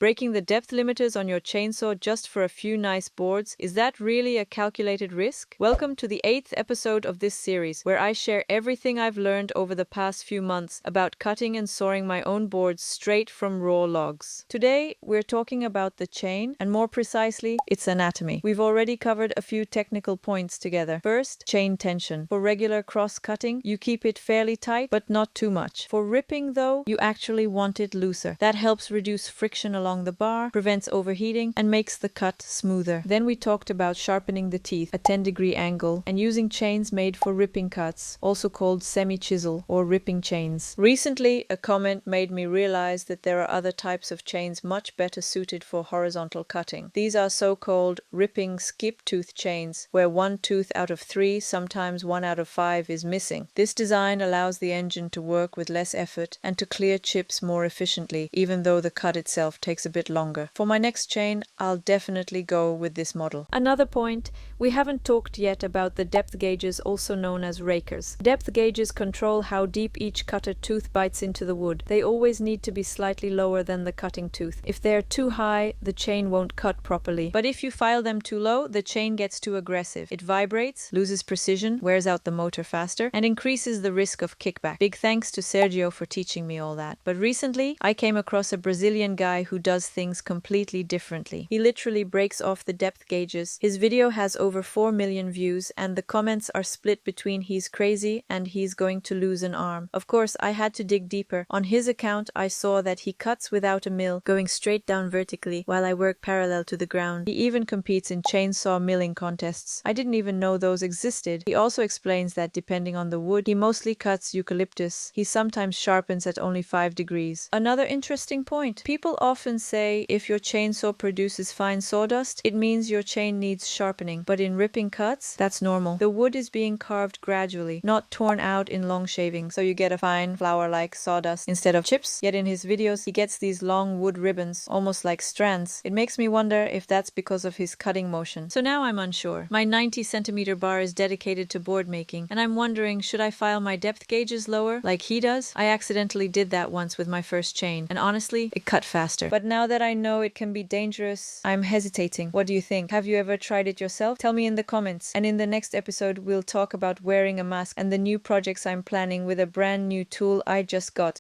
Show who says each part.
Speaker 1: Breaking the depth limiters on your chainsaw just for a few nice boards, is that really a calculated risk? Welcome to the 8th episode of this series, where I share everything I've learned over the past few months about cutting and sawing my own boards straight from raw logs. Today, we're talking about the chain, and more precisely, its anatomy. We've already covered a few technical points together. First, chain tension. For regular cross-cutting, you keep it fairly tight, but not too much. For ripping, though, you actually want it looser. That helps reduce friction along the bar, prevents overheating, and makes the cut smoother. Then we talked about sharpening the teeth, a 10-degree angle, and using chains made for ripping cuts, also called semi-chisel or ripping chains. Recently, a comment made me realize that there are other types of chains much better suited for horizontal cutting. These are so-called ripping skip tooth chains, where one tooth out of 3, sometimes 1 out of 5, is missing. This design allows the engine to work with less effort and to clear chips more efficiently, even though the cut itself takes a bit longer. For my next chain, I'll definitely go with this model. Another point, we haven't talked yet about the depth gauges, also known as rakers. Depth gauges control how deep each cutter tooth bites into the wood. They always need to be slightly lower than the cutting tooth. If they're too high, the chain won't cut properly. But if you file them too low, the chain gets too aggressive. It vibrates, loses precision, wears out the motor faster, and increases the risk of kickback. Big thanks to Sergio for teaching me all that. But recently, I came across a Brazilian guy who does things completely differently. He literally breaks off the depth gauges. His video has over 4 million views, and the comments are split between he's crazy and he's going to lose an arm. Of course, I had to dig deeper. On his account, I saw that he cuts without a mill, going straight down vertically, while I work parallel to the ground. He even competes in chainsaw milling contests. I didn't even know those existed. He also explains that depending on the wood, he mostly cuts eucalyptus. He sometimes sharpens at only 5 degrees. Another interesting point. People often say if your chainsaw produces fine sawdust, it means your chain needs sharpening. But in ripping cuts, that's normal. The wood is being carved gradually, not torn out in long shavings, so you get a fine flour-like sawdust instead of chips. Yet in his videos, he gets these long wood ribbons, almost like strands. It makes me wonder if that's because of his cutting motion. So now I'm unsure. My 90-centimeter bar is dedicated to board making, and I'm wondering, should I file my depth gauges lower, like he does? I accidentally did that once with my first chain, and honestly, it cut faster. But now that I know it can be dangerous, I'm hesitating. What do you think? Have you ever tried it yourself? Tell me in the comments. And in the next episode, we'll talk about wearing a mask and the new projects I'm planning with a brand new tool I just got.